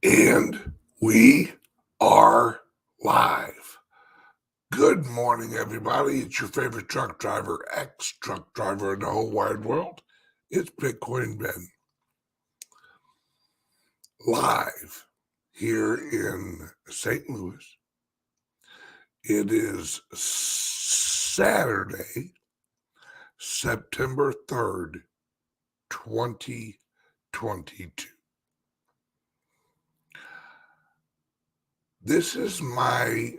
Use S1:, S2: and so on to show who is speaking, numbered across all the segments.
S1: And we are live. Good morning, everybody. It's your favorite truck driver, ex-truck driver in the whole wide world. It's Bitcoin Ben. Live here in St. Louis. It is Saturday, September 3rd, 2022. This is my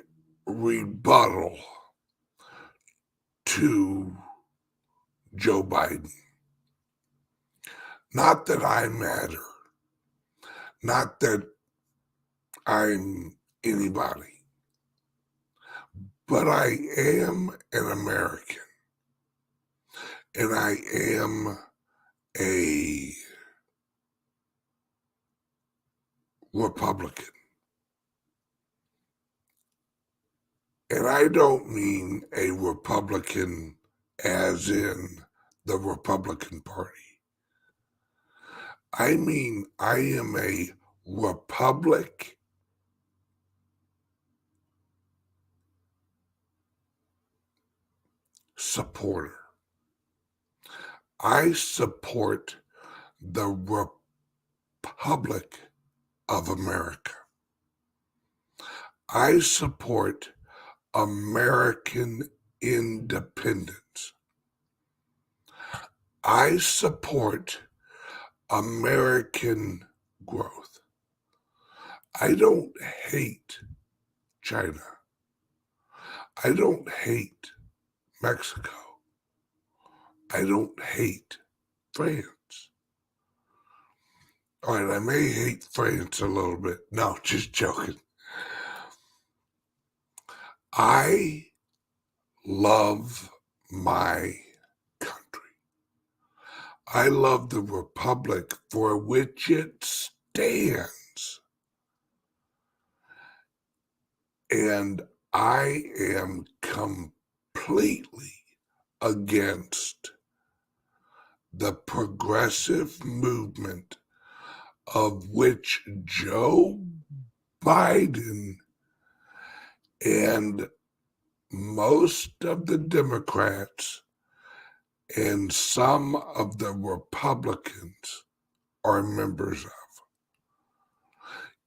S1: rebuttal to Joe Biden. Not that I matter, not that I'm anybody, but I am an American, and I am a Republican. And I don't mean a Republican as in the Republican Party. I mean, I am a Republic supporter. I support the Republic of America. I support American independence. I support American growth. I don't hate China. I don't hate Mexico. I don't hate France. All right, I may hate France a little bit. No, just joking. I love my country. I love the republic for which it stands. And I am completely against the progressive movement of which Joe Biden and most of the Democrats and some of the Republicans are members of.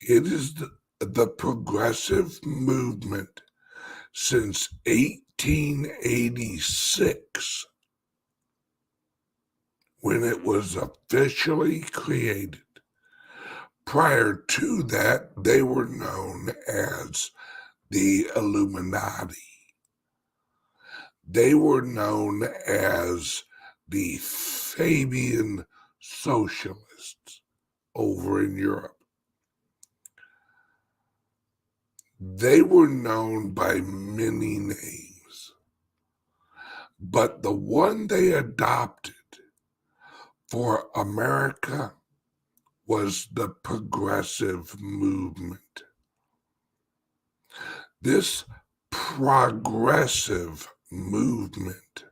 S1: It is the progressive movement since 1886 when it was officially created. Prior to that, they were known as the Illuminati. They were known as the Fabian Socialists over in Europe. They were known by many names, but the one they adopted for America was the progressive movement. This progressive movement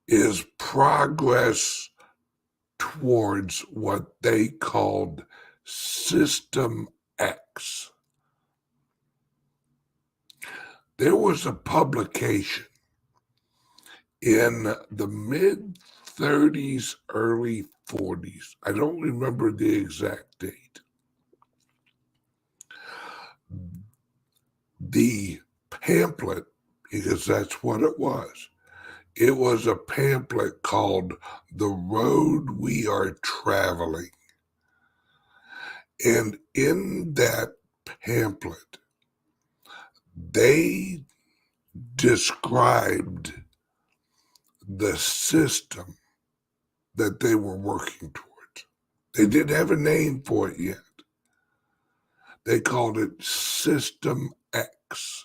S1: is progress towards what they called System X. There was a publication in the mid-30s, early 40s. I don't remember the exact date. The pamphlet, because that's what it was a pamphlet called The Road We Are Traveling. And in that pamphlet, they described the system that they were working towards. They didn't have a name for it yet. They called it System X,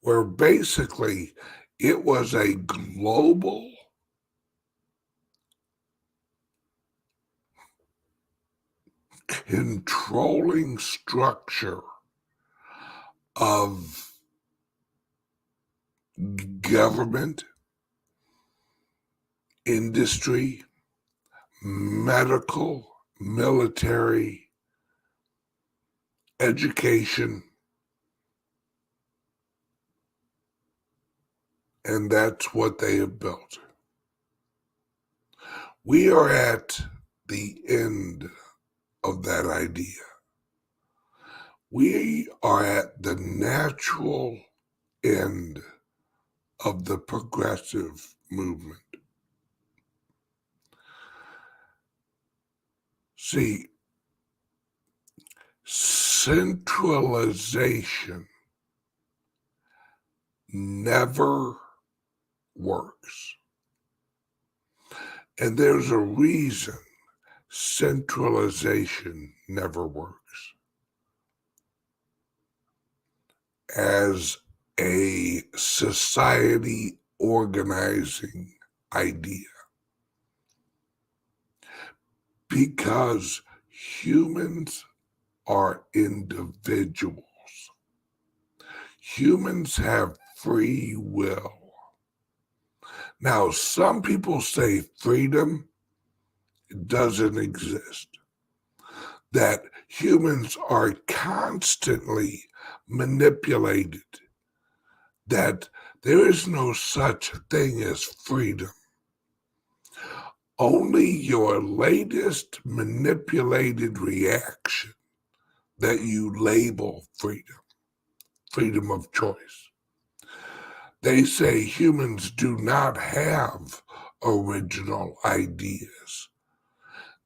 S1: where basically it was a global controlling structure of government, industry, medical, military, education, and that's what they have built. We are at the end of that idea. We are at the natural end of the progressive movement. See, centralization never works. And there's a reason centralization never works. As a society organizing idea. Because humans are individuals. Humans have free will. Now, some people say freedom doesn't exist. That humans are constantly manipulated. That there is no such thing as freedom. Only your latest manipulated reaction that you label freedom, freedom of choice. They say humans do not have original ideas,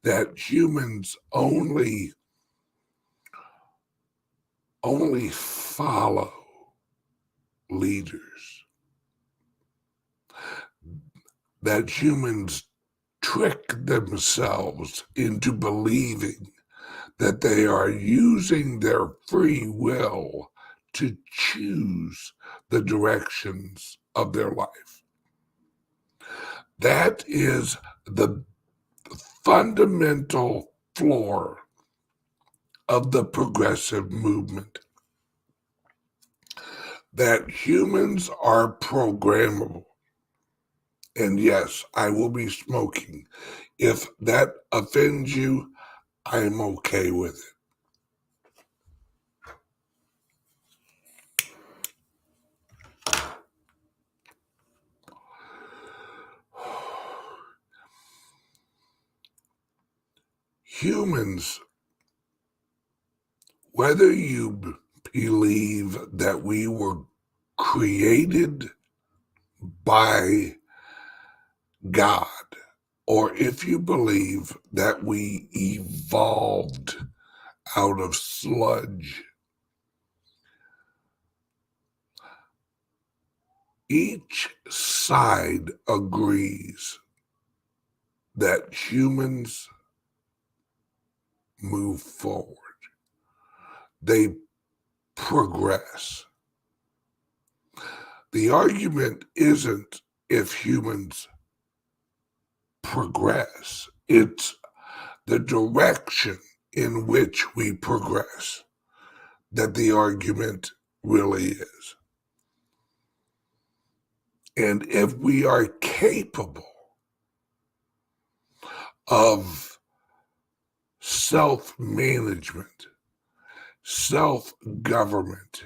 S1: that humans only follow leaders, that humans trick themselves into believing that they are using their free will to choose the directions of their life. That is the fundamental floor of the progressive movement. That humans are programmable. And yes, I will be smoking. If that offends you, I'm okay with it. Humans, whether you believe that we were created by God, or if you believe that we evolved out of sludge, each side agrees that humans move forward. They progress. The argument isn't if humans progress, it's the direction in which we progress that the argument really is. And if we are capable of self-management, self-government,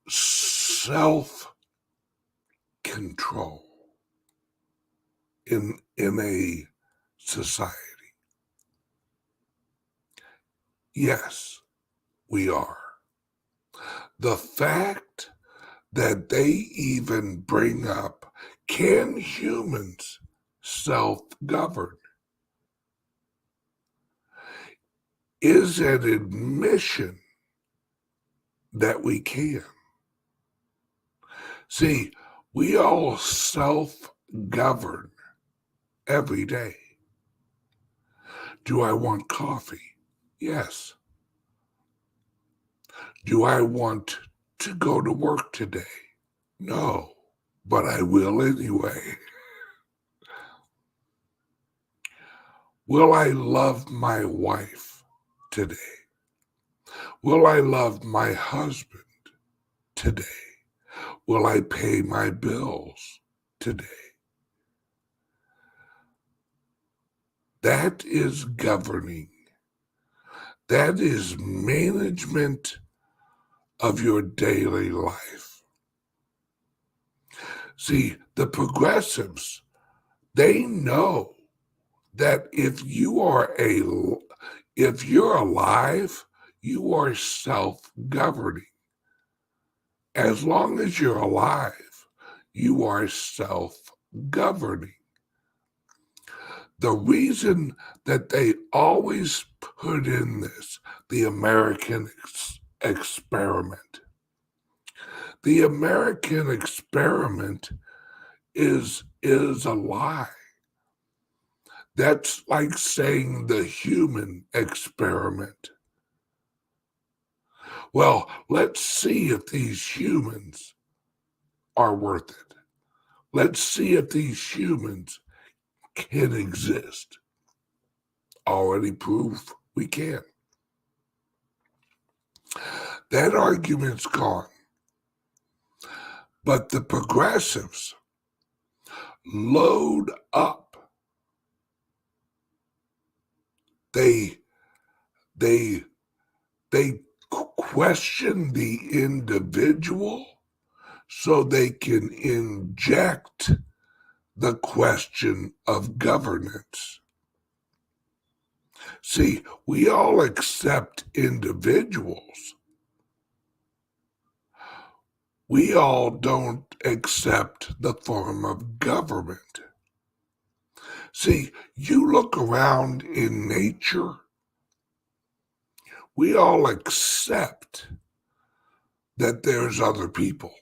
S1: self-control in a society, yes, we are. The fact that they even bring up, can humans self-govern, is an admission that we can. See, we all self-govern every day. Do I want coffee? Yes. Do I want to go to work today? No, but I will anyway. Will I love my wife today? Will I love my husband today? Will I pay my bills today? That is governing. That is management of your daily life. See, the progressives, they know that if you're alive, you are self-governing. As long as you're alive, you are self-governing. The reason that they always put in this, the American experiment. The American experiment is a lie. That's like saying the human experiment. Well, let's see if these humans are worth it. Let's see if these humans can exist. Already prove we can. That argument's gone. But the progressives load up. They question the individual so they can inject the question of governance. See, we all accept individuals. We all don't accept the form of government. See, you look around in nature, we all accept that there's other people.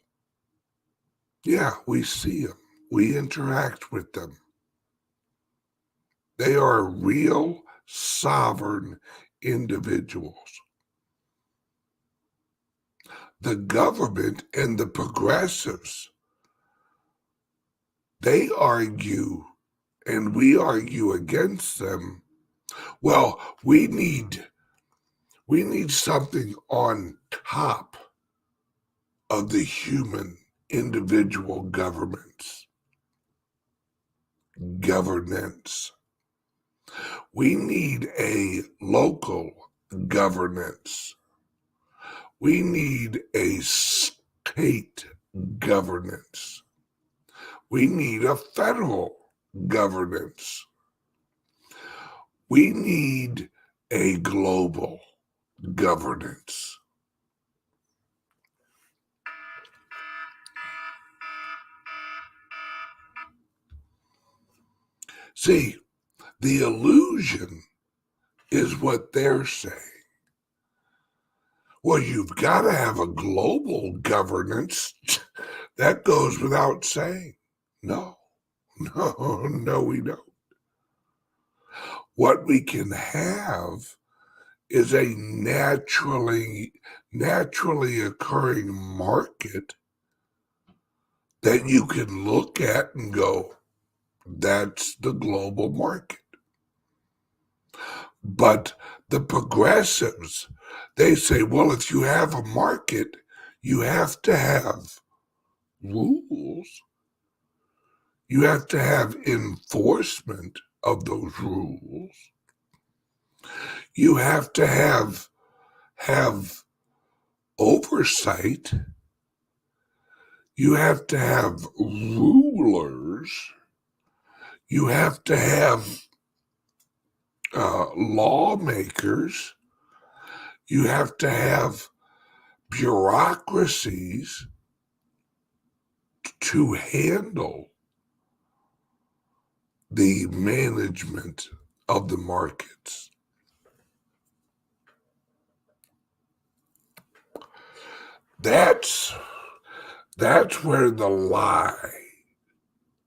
S1: Yeah, we see them. We interact with them. They are real, sovereign individuals. The government and the progressives, they argue, and we argue against them. Well, we need something on top of the human individual governance. We need a local governance. We need a state governance. We need a federal governance. We need a global governance. See, the illusion is what they're saying. Well, you've got to have a global governance. That goes without saying. No, we don't. What we can have is a naturally occurring market that you can look at and go, that's the global market. But the progressives, they say, well, if you have a market, you have to have rules. You have to have enforcement of those rules. You have to have oversight. You have to have rulers. You have to have lawmakers. You have to have bureaucracies to handle the management of the markets. That's where the lie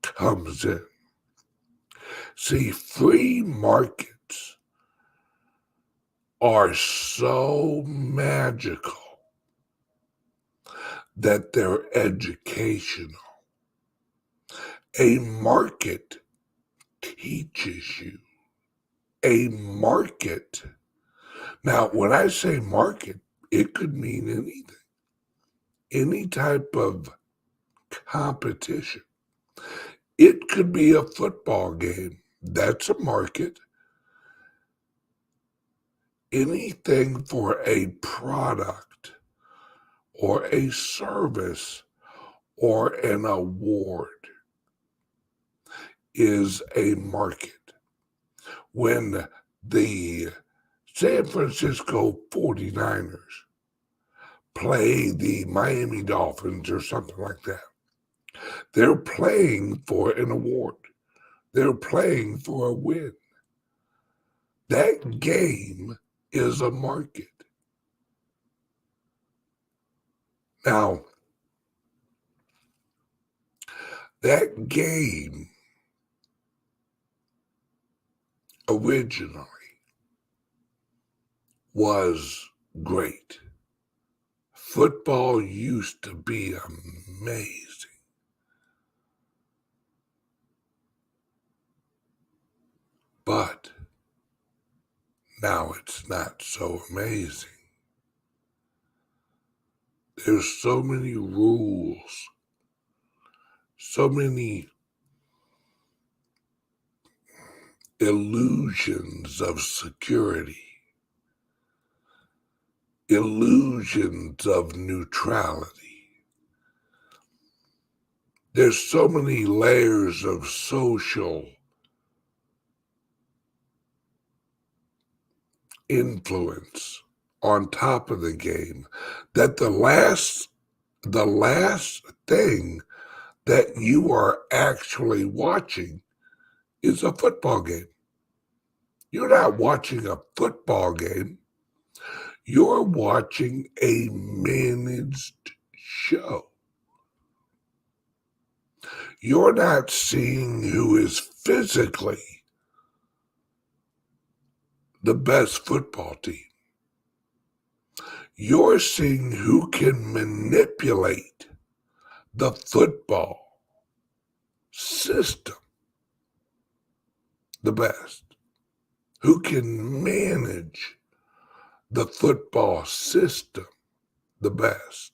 S1: comes in. See, free markets are so magical that they're educational. A market teaches you. A market. Now, when I say market, it could mean anything. Any type of competition. It could be a football game. That's a market. anything for a product or a service or an award is a market. When the San Francisco 49ers play the Miami Dolphins or something like that, they're playing for an award. They're playing for a win. That game is a market. Now, that game originally was great. Football used to be amazing. But now it's not so amazing. There's so many rules, so many illusions of security, illusions of neutrality. There's so many layers of social influence on top of the game that the last thing that you are actually watching is a football game. You're not watching a football game. You're watching a managed show. You're not seeing who is physically the best football team. You're seeing who can manipulate the football system the best, who can manage the football system the best.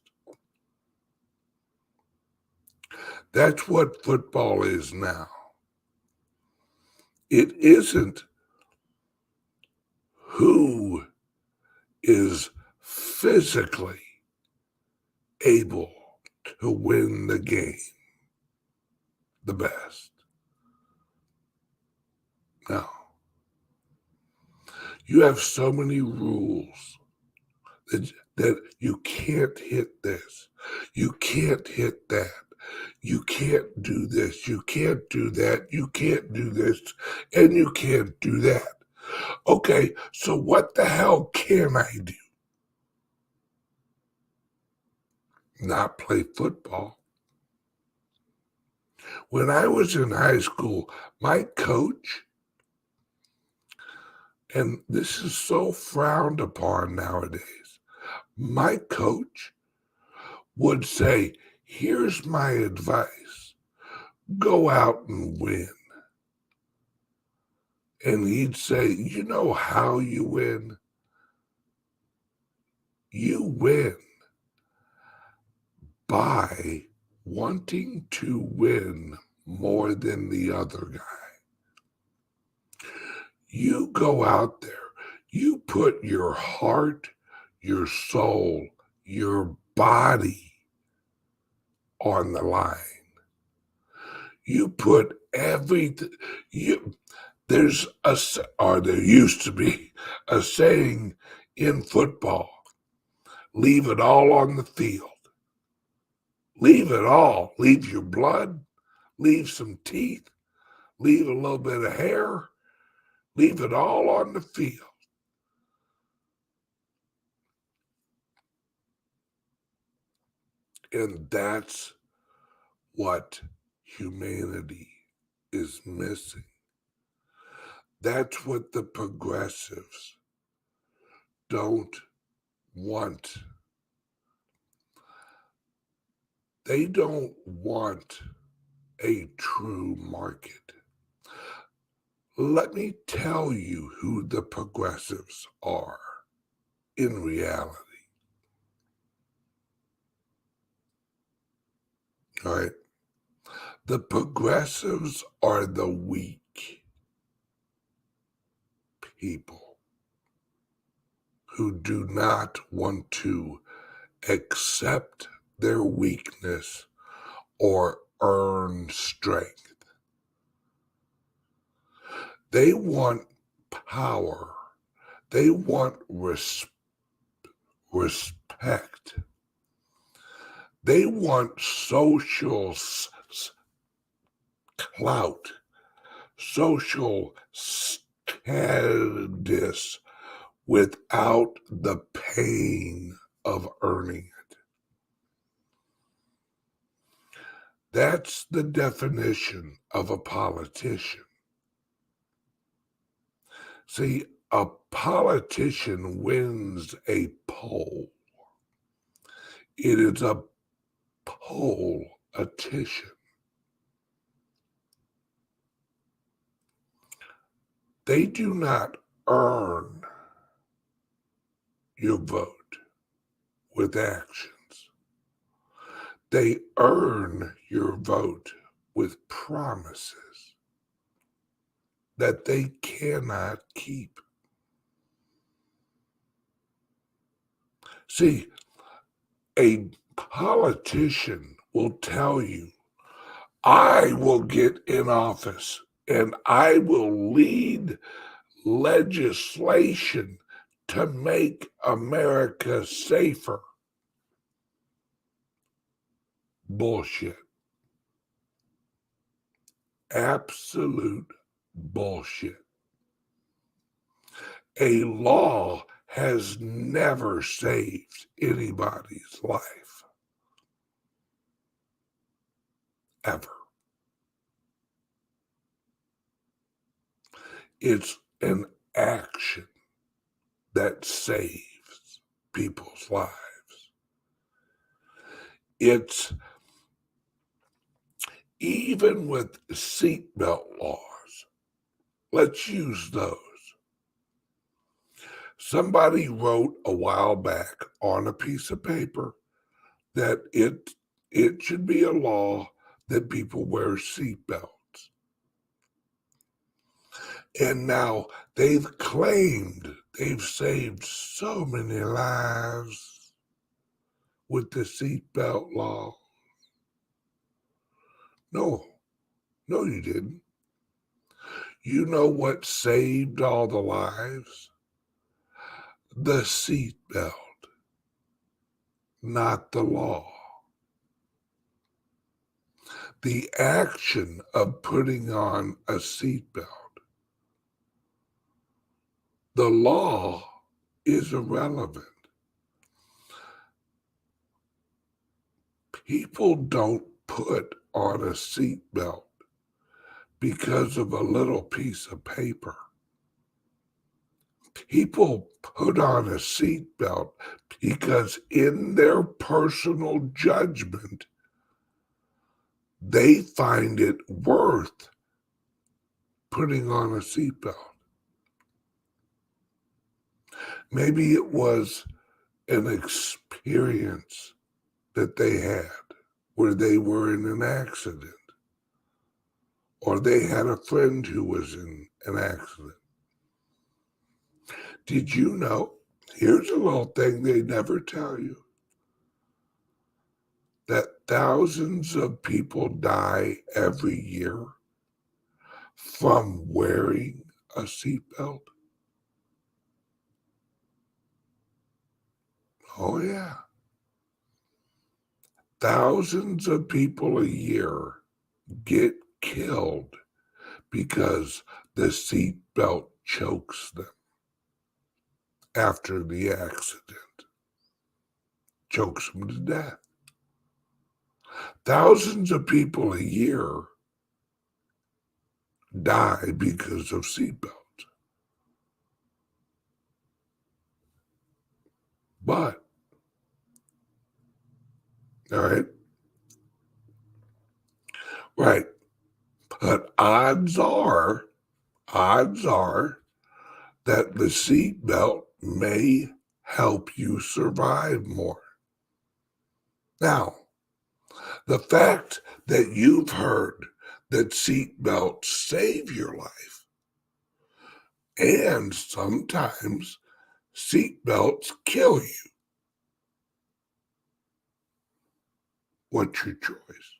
S1: That's what football is now. It isn't who is physically able to win the game the best. No. You have so many rules that you can't hit this. You can't hit that. You can't do this. You can't do that. You can't do this. And you can't do that. Okay, so what the hell can I do? Not play football. When I was in high school, my coach, and this is so frowned upon nowadays, my coach would say, here's my advice, go out and win. And he'd say, you know how you win? You win by wanting to win more than the other guy. You go out there, you put your heart, your soul, your body on the line. You put everything, there used to be a saying in football, leave it all on the field. Leave it all. Leave your blood, leave some teeth, leave a little bit of hair, leave it all on the field. And that's what humanity is missing. That's what the progressives don't want. They don't want a true market. Let me tell you who the progressives are in reality. All right? The progressives are the weak people. who do not want to accept their weakness or earn strength. They want power. They want respect. They want social clout, social status without the pain of earning it. That's the definition of a politician. See, a politician wins a poll. It is a poll-atition. They do not earn your vote with actions. They earn your vote with promises that they cannot keep. See, a politician will tell you, I will get in office and I will lead legislation to make America safer. Bullshit. Absolute bullshit. A law has never saved anybody's life. Ever. It's an action that saves people's lives. It's even with seatbelt laws. Let's use those. Somebody wrote a while back on a piece of paper that it should be a law that people wear seatbelts. And now they've claimed they've saved so many lives with the seatbelt law. No, you didn't. You know what saved all the lives? The seatbelt, not the law. The action of putting on a seatbelt. The law is irrelevant. People don't put on a seatbelt because of a little piece of paper. People put on a seatbelt because in their personal judgment, they find it worth putting on a seatbelt. Maybe it was an experience that they had where they were in an accident, or they had a friend who was in an accident. Did you know? Here's a little thing they never tell you. That thousands of people die every year from wearing a seatbelt. Oh, yeah. Thousands of people a year get killed because the seatbelt chokes them after the accident. Chokes them to death. Thousands of people a year die because of seatbelts. But, all right, right, but odds are that the seatbelt may help you survive more. Now, the fact that you've heard that seatbelts save your life, and sometimes Seatbelts kill you. What's your choice?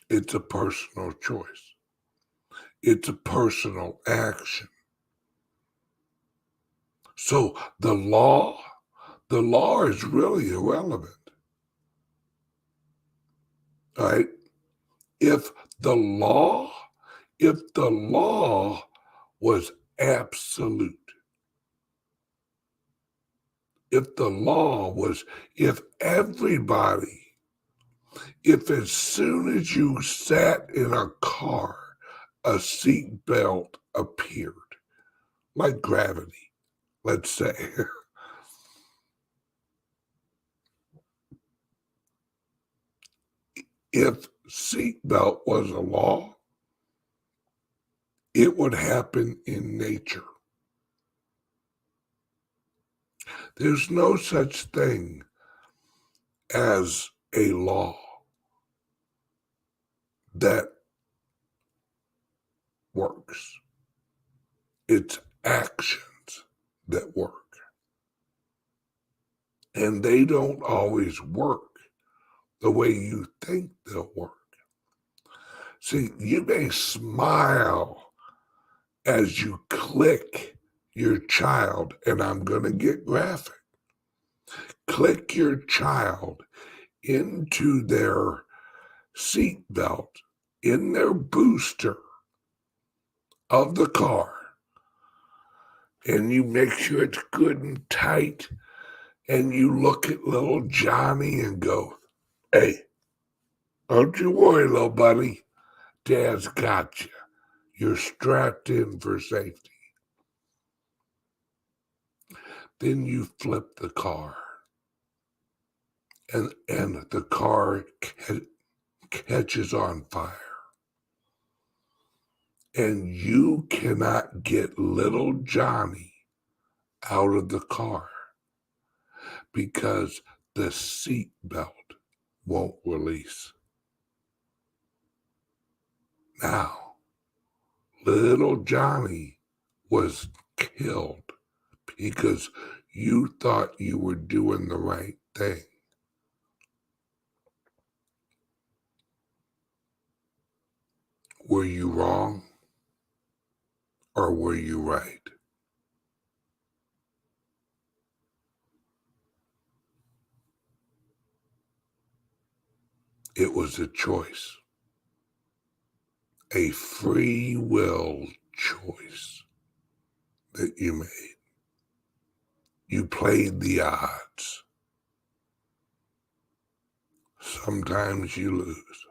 S1: It's a personal choice. It's a personal action. So the law is really irrelevant. All right? If the law was absolute, if as soon as you sat in a car, a seatbelt appeared, like gravity, let's say. If seatbelt was a law, it would happen in nature. There's no such thing as a law that works. It's actions that work. And they don't always work the way you think they'll work. See, you may smile as you click your child, and I'm going to get graphic. Click your child into their seatbelt, in their booster of the car, and you make sure it's good and tight, and you look at little Johnny and go, "Hey, don't you worry, little buddy. Dad's got you. You're strapped in for safety." Then you flip the car, and the car catches on fire. And you cannot get little Johnny out of the car because the seatbelt won't release. Now, little Johnny was killed because you thought you were doing the right thing. Were you wrong or were you right? It was a choice, a free will choice that you made. You played the odds. Sometimes you lose.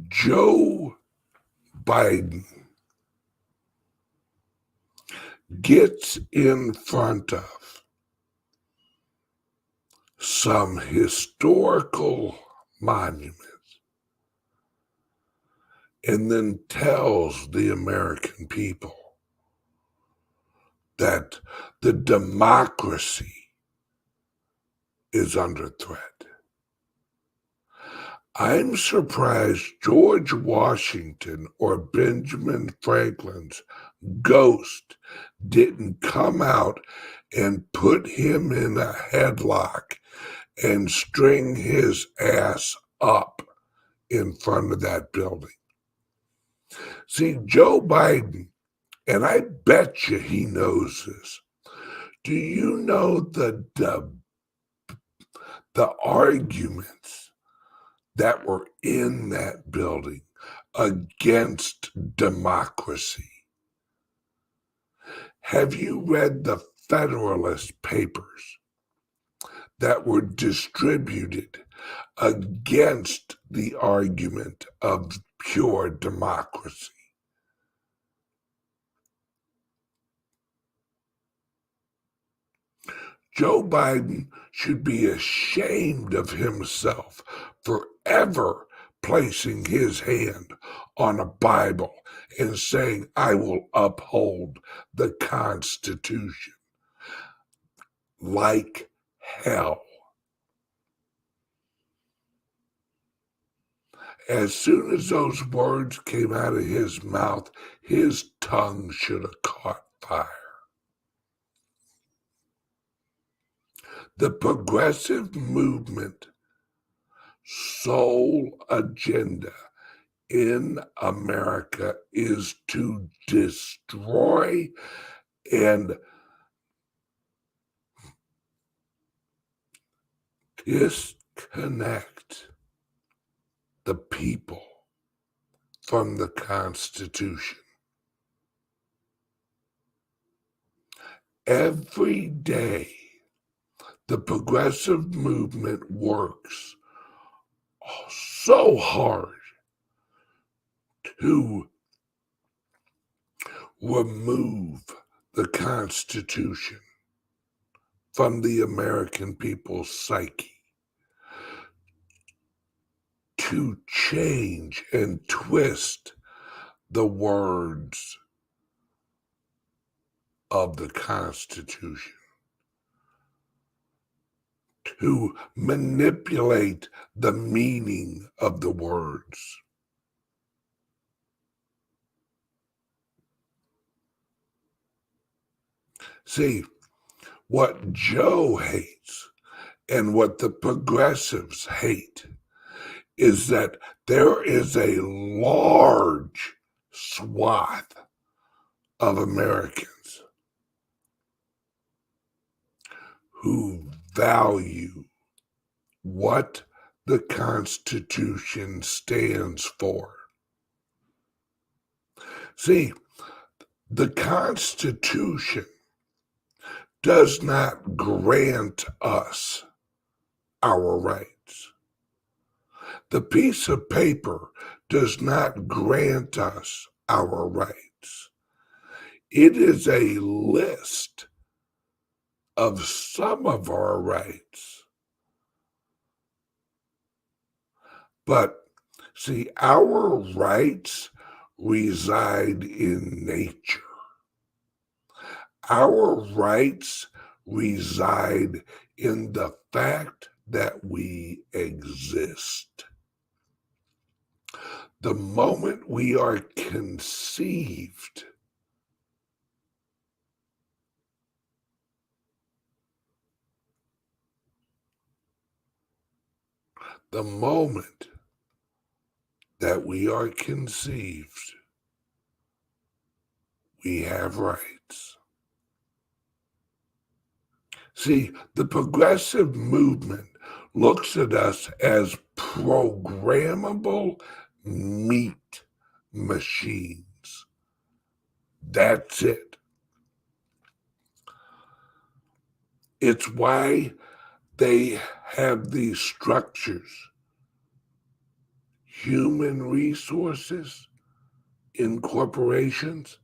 S1: Joe Biden gets in front of some historical monuments and then tells the American people that the democracy is under threat. I'm surprised George Washington or Benjamin Franklin's ghost didn't come out and put him in a headlock and string his ass up in front of that building. See, Joe Biden, and I bet you he knows this. Do you know the arguments that were in that building against democracy? Have you read the Federalist Papers that were distributed against the argument of pure democracy? Joe Biden should be ashamed of himself for ever placing his hand on a Bible and saying, "I will uphold the Constitution." Like hell. As soon as those words came out of his mouth, his tongue should have caught fire. The progressive movement sole agenda in America is to destroy and disconnect the people from the Constitution. Every day, the progressive movement works so hard to remove the Constitution from the American people's psyche, to change and twist the words of the Constitution, to manipulate the meaning of the words. See, what Joe hates and what the progressives hate is that there is a large swath of Americans who value what the Constitution stands for. See, the Constitution does not grant us our rights. The piece of paper does not grant us our rights. It is a list of some of our rights. But see, our rights reside in nature. Our rights reside in the fact that we exist. The moment we are conceived, the moment that we are conceived, we have rights. See, the progressive movement looks at us as programmable meat machines. That's it. It's why they have these structures. Human resources in corporations.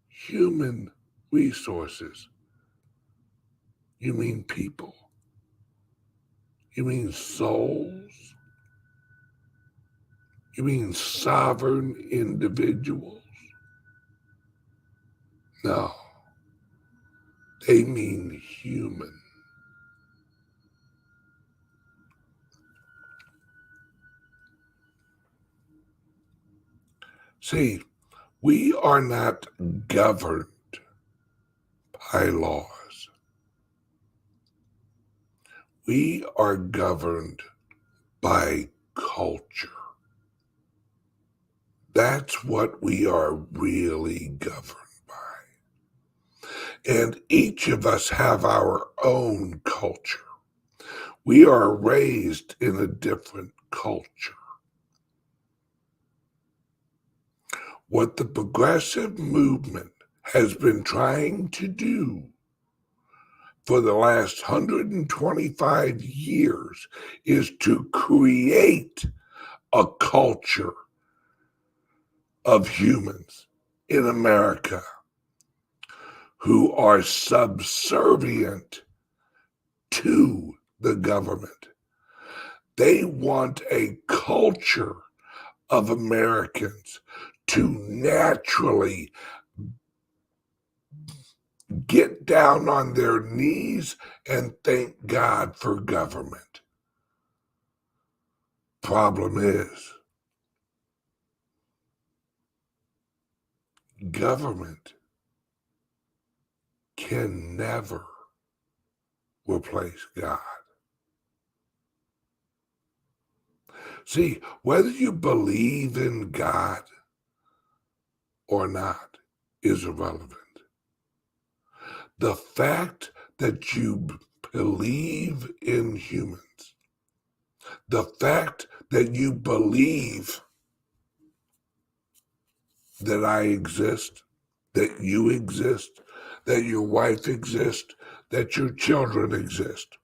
S1: Human resources. You mean people? You mean souls? You mean sovereign individuals? No, they mean human. See, we are not governed by laws. We are governed by culture. That's what we are really governed by. And each of us have our own culture. We are raised in a different culture. What the progressive movement has been trying to do for the last 125 years is to create a culture of humans in America who are subservient to the government. They want a culture of Americans to naturally get down on their knees and thank God for government. Problem is, government can never replace God. See, whether you believe in God or not is irrelevant. The fact that you believe in humans, the fact that you believe that I exist, that you exist, that your wife exists, that your children exist.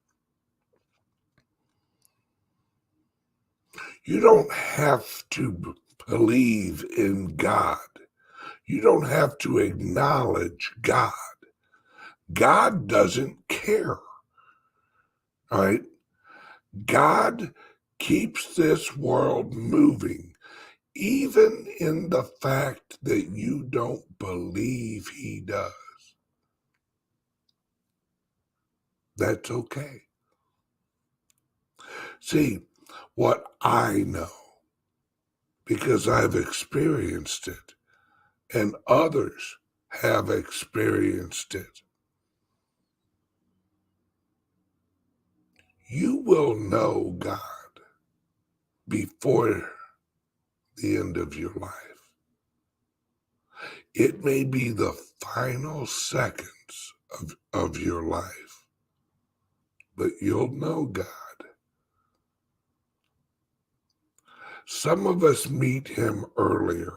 S1: You don't have to believe in God. You don't have to acknowledge God. God doesn't care. All right? God keeps this world moving, even in the fact that you don't believe he does. That's okay. See, what I know, because I've experienced it, and others have experienced it, you will know God before the end of your life. It may be the final seconds of your life, but you'll know God. Some of us meet him earlier.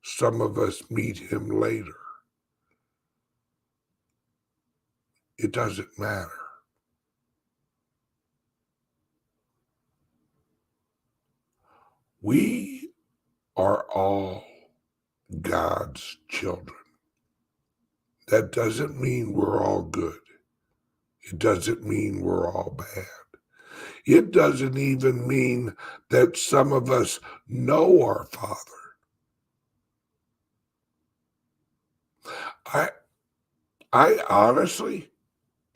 S1: Some of us meet him later. It doesn't matter. We are all God's children. That doesn't mean we're all good. It doesn't mean we're all bad. It doesn't even mean that some of us know our Father. I honestly,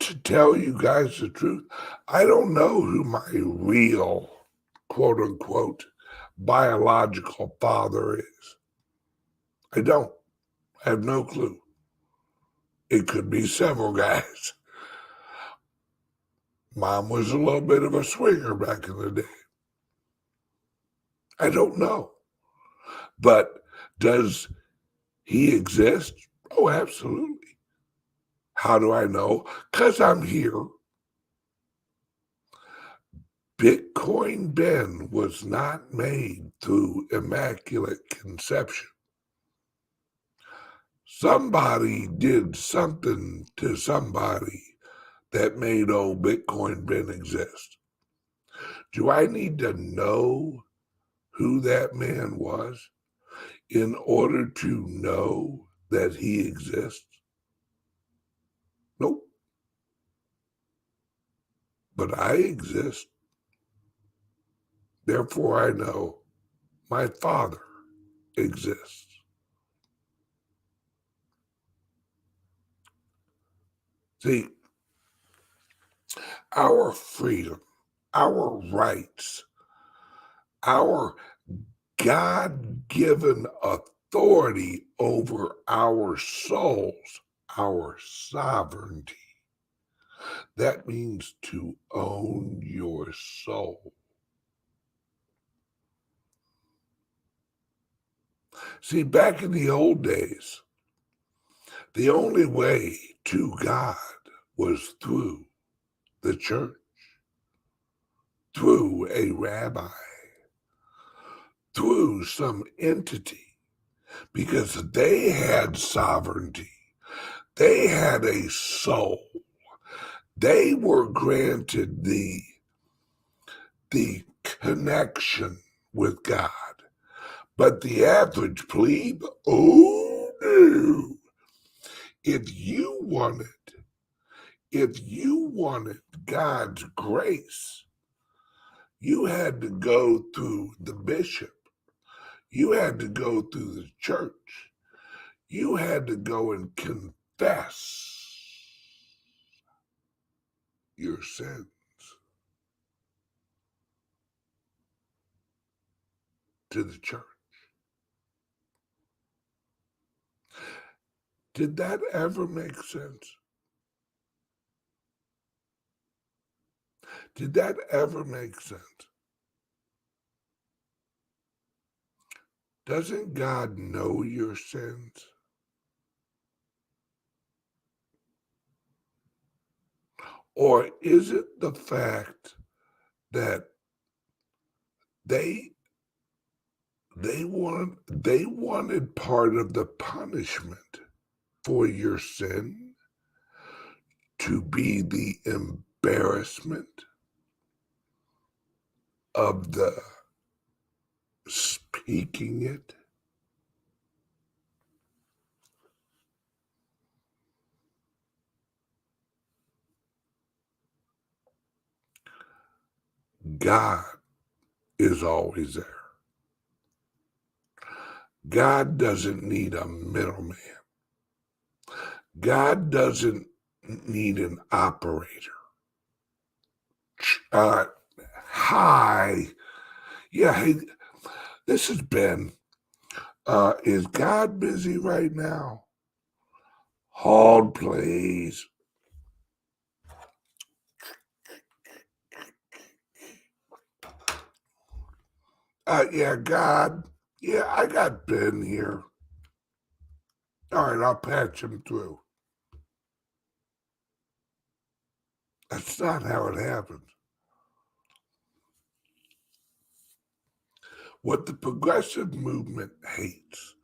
S1: to tell you guys the truth, I don't know who my real, quote unquote, biological father is. I don't. I have no clue. It could be several guys. Mom was a little bit of a swinger back in the day. I don't know. But does he exist? Oh, absolutely. How do I know? Because I'm here. Bitcoin Ben was not made through immaculate conception. Somebody did something to somebody that made old Bitcoin Ben exist. Do I need to know who that man was in order to know that he exists? Nope. But I exist. Therefore, I know my Father exists. See, our freedom, our rights, our God-given authority over our souls, our sovereignty. That means to own your soul. See, back in the old days, the only way to God was through the church, through a rabbi, through some entity, because they had sovereignty. They had a soul. They were granted the connection with God. But the average plebe, oh no. If you wanted God's grace, you had to go through the bishop. You had to go through the church. You had to go and confess your sins. to the church. Did that ever make sense? Did that ever make sense? Doesn't God know your sins? Or is it the fact that they wanted part of the punishment for your sin to be the embarrassment of the speaking it? God is always there. God doesn't need a middleman. God doesn't need an operator. Hi. Yeah, hey, this is Ben. Is God busy right now? Hold, please. Yeah, God. Yeah, I got Ben here. All right, I'll patch him through. That's not how it happens. What the progressive movement hates,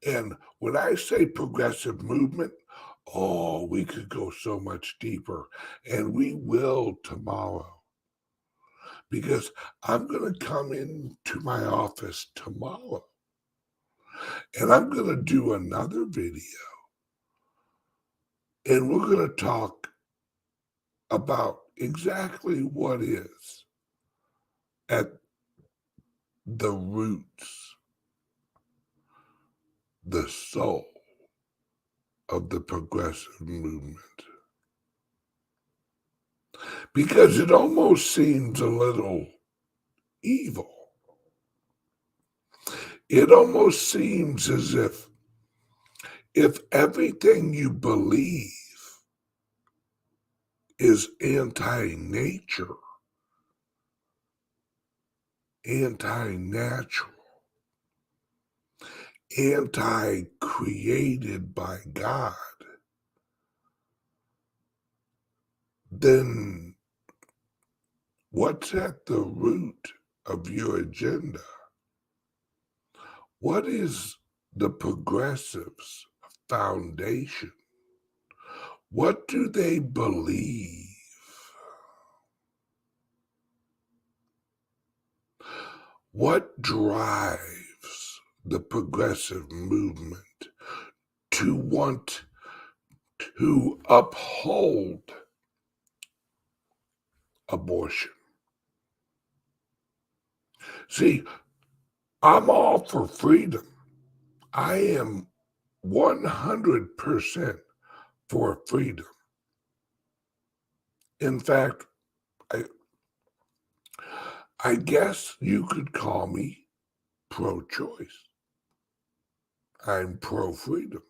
S1: and when I say progressive movement, oh, we could go so much deeper, and we will tomorrow, because I'm going to come into my office tomorrow, and I'm going to do another video, and we're going to talk about exactly what is at the roots, the soul of the progressive movement. Because it almost seems a little evil. It almost seems as if everything you believe is anti-nature, anti-natural, anti-created by God, then what's at the root of your agenda? What is the progressives' foundation? What do they believe? What drives the progressive movement to want to uphold abortion? See, I'm all for freedom. I am 100% for freedom. In fact, I guess you could call me pro-choice. I'm pro-freedom.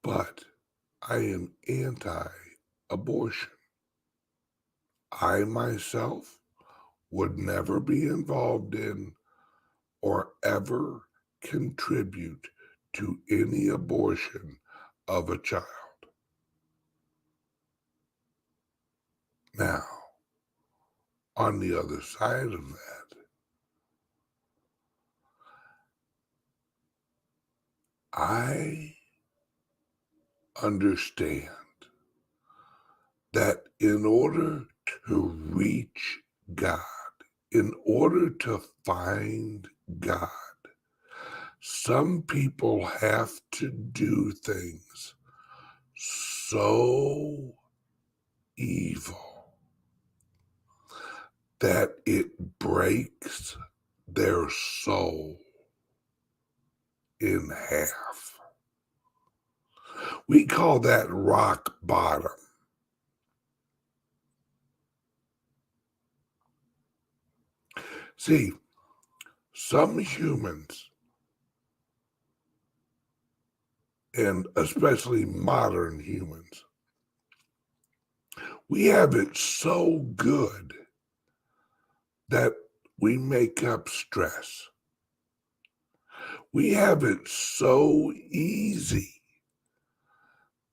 S1: But I am anti-abortion. I myself would never be involved in or ever contribute to any abortion of a child. Now, on the other side of that, I understand that in order to reach God, in order to find God, some people have to do things so evil that it breaks their soul in half. We call that rock bottom. See, some humans, and especially modern humans, we have it so good that we make up stress. We have it so easy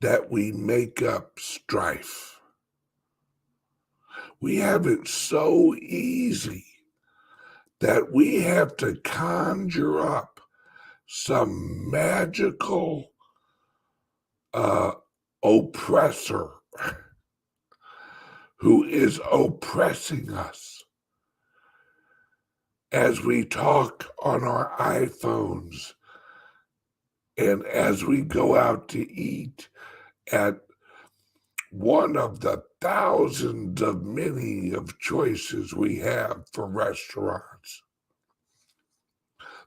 S1: that we make up strife. We have it so easy that we have to conjure up some magical oppressor who is oppressing us as we talk on our iPhones and as we go out to eat at one of the thousands of many of choices we have for restaurants.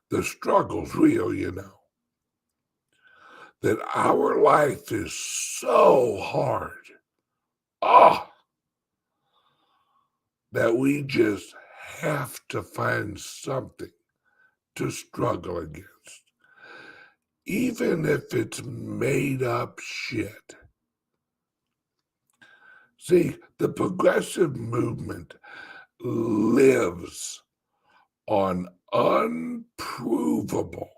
S1: The struggle's real, you know. That our life is so hard. That we just have to find something to struggle against, even if it's made up shit. See, the progressive movement lives on unprovable,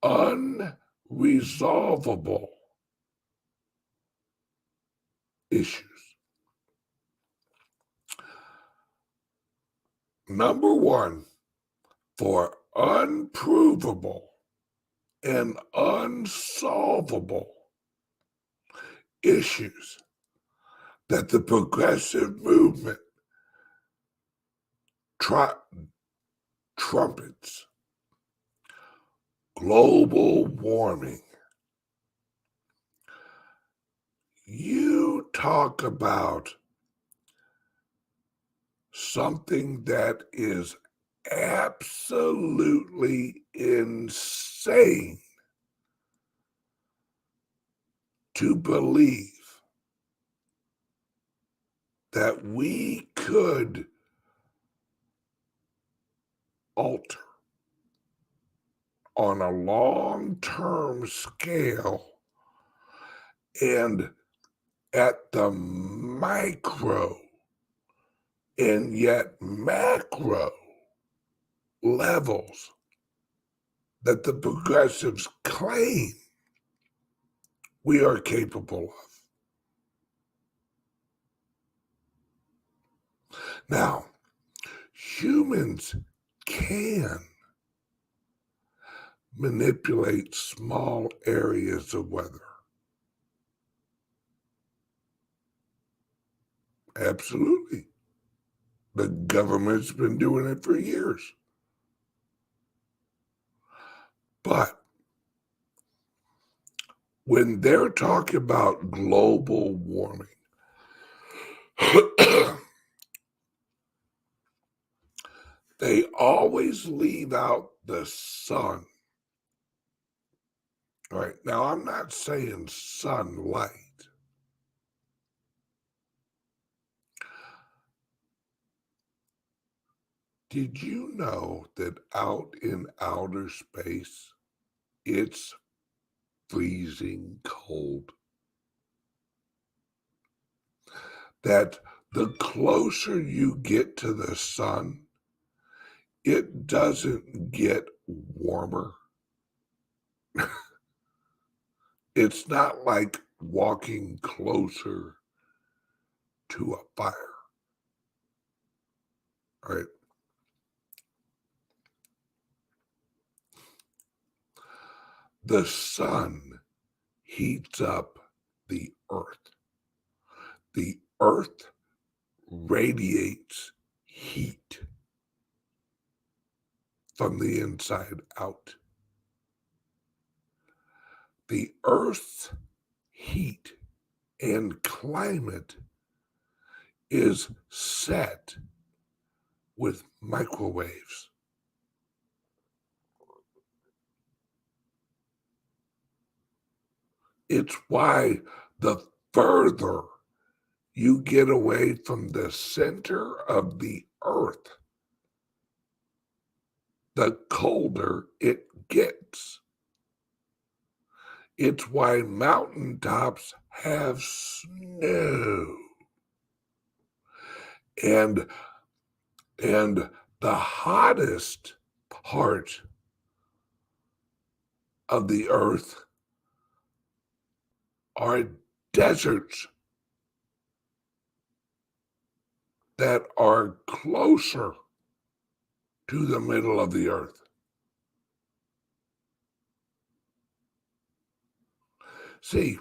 S1: unresolvable issues. Number one, for unprovable and unsolvable issues that the progressive movement trumpets. Global warming. You talk about something that is absolutely insane to believe that we could alter on a long-term scale and at the micro and yet macro levels that the progressives claim we are capable of. Now, humans can manipulate small areas of weather. Absolutely. The government's been doing it for years. But when they're talking about global warming, they always leave out the sun. All right. Now, I'm not saying sunlight. Did you know that out in outer space, it's freezing cold? That the closer you get to the sun, it doesn't get warmer. It's not like walking closer to a fire. All right. The sun heats up the earth. The earth radiates heat from the inside out. The earth's heat and climate is set with microwaves. It's why the further you get away from the center of the earth, the colder it gets. It's why mountaintops have snow. And the hottest part of the earth are deserts that are closer to the middle of the earth. See,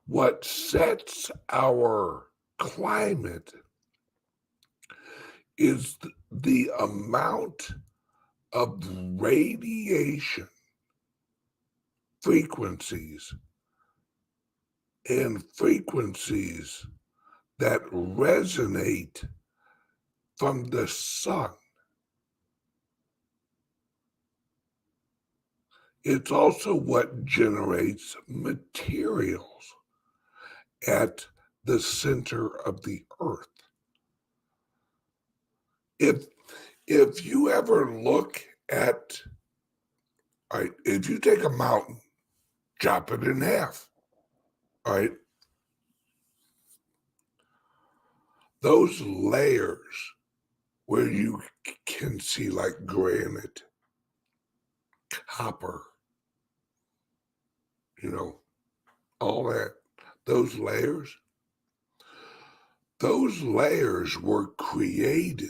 S1: what sets our climate is the amount of radiation frequencies and frequencies that resonate from the sun. It's also what generates materials at the center of the earth. If you ever look at, all right, if you take a mountain, chop it in half, all right, those layers where you can see like granite, copper, all that, those layers were created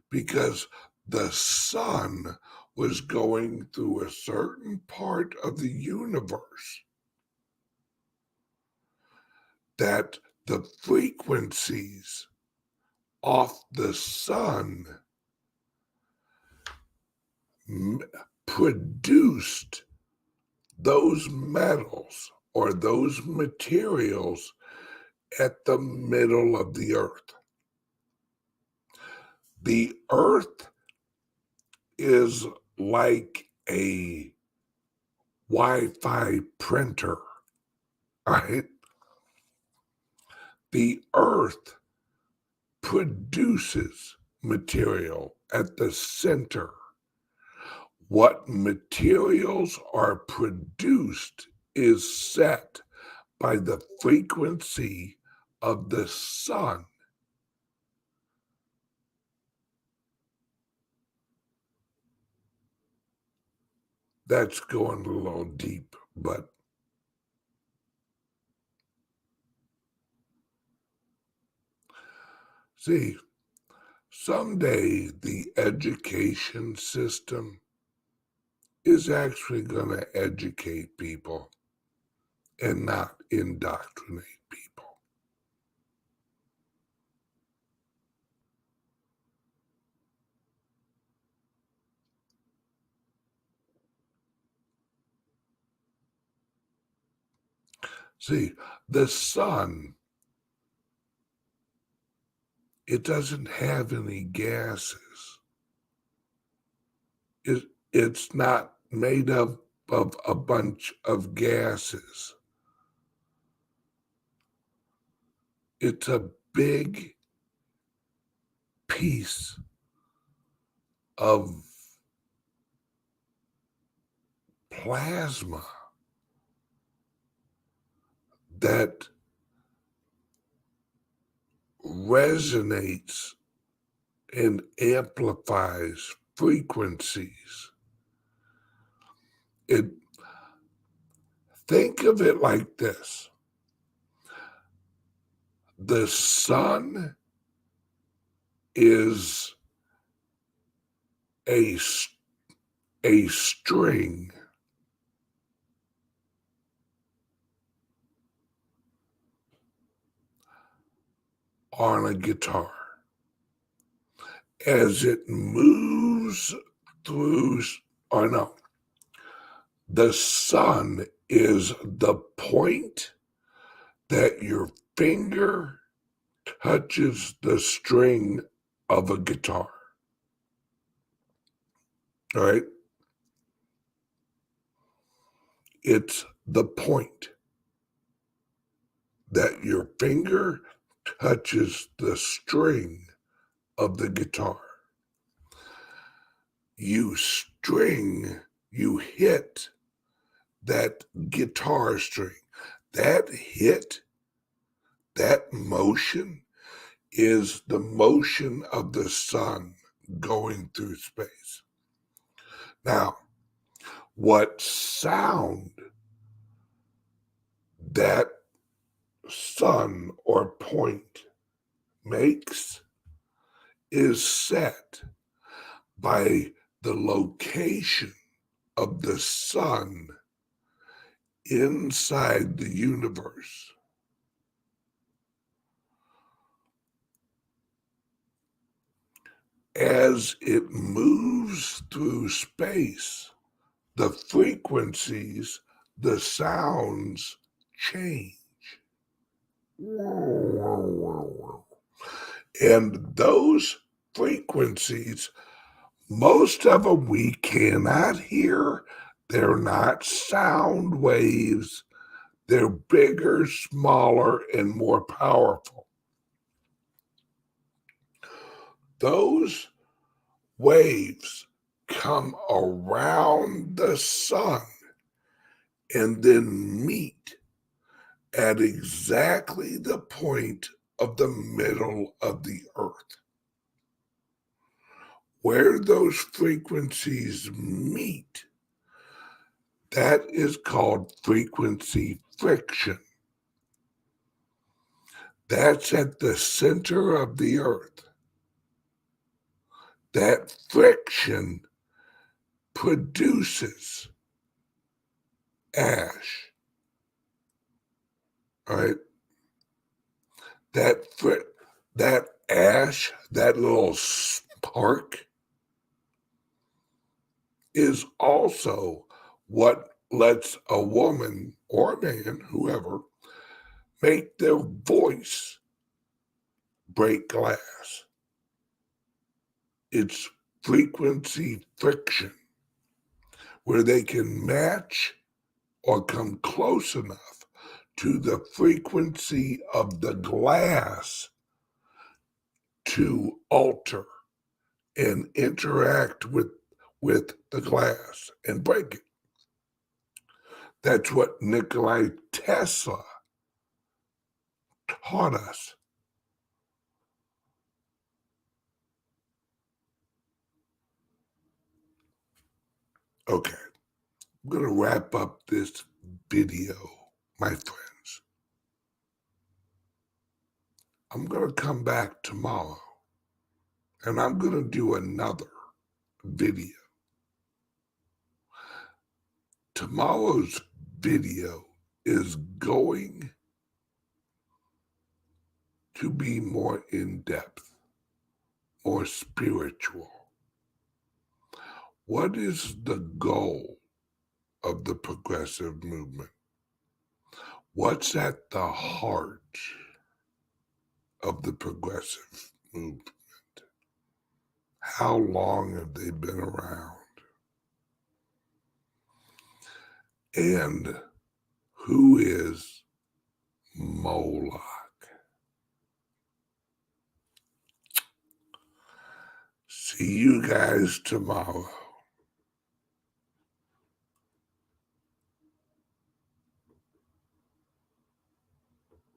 S1: because the sun was going through a certain part of the universe that the frequencies off the sun produced those metals or those materials at the middle of the earth. The earth is like a Wi-Fi printer, right? The earth produces material at the center. What materials are produced is set by the frequency of the sun. That's going a little deep, but see, someday the education system is actually going to educate people and not indoctrinate people. See, the sun, it doesn't have any gases. It's not made up of a bunch of gases. It's a big piece of plasma that resonates and amplifies frequencies. Think of it like this. The sun is a string on a guitar. As it moves through, the sun is the point that your finger touches the string of a guitar. All right? It's the point that your finger touches the string of the guitar. you hit that guitar string. That hit, that motion is the motion of the sun going through space. Now, what sound that sun or point makes is set by the location of the sun inside the universe. As it moves through space, the frequencies, the sounds change. And those frequencies, most of them we cannot hear. They're not sound waves. They're bigger, smaller, and more powerful. Those waves come around the sun and then meet at exactly the point of the middle of the earth. Where those frequencies meet, that is called frequency friction. That's at the center of the earth. That friction produces ash. All right? That ash, that little spark, is also what lets a woman or a man, whoever, make their voice break glass. It's frequency friction, where they can match or come close enough to the frequency of the glass to alter and interact with the glass and break it. That's what Nikola Tesla taught us. Okay, I'm going to wrap up this video, my friends. I'm going to come back tomorrow and I'm going to do another video. Tomorrow's video is going to be more in-depth, more spiritual. What is the goal of the progressive movement? What's at the heart of the progressive movement? How long have they been around? And who is Moloch? See you guys tomorrow.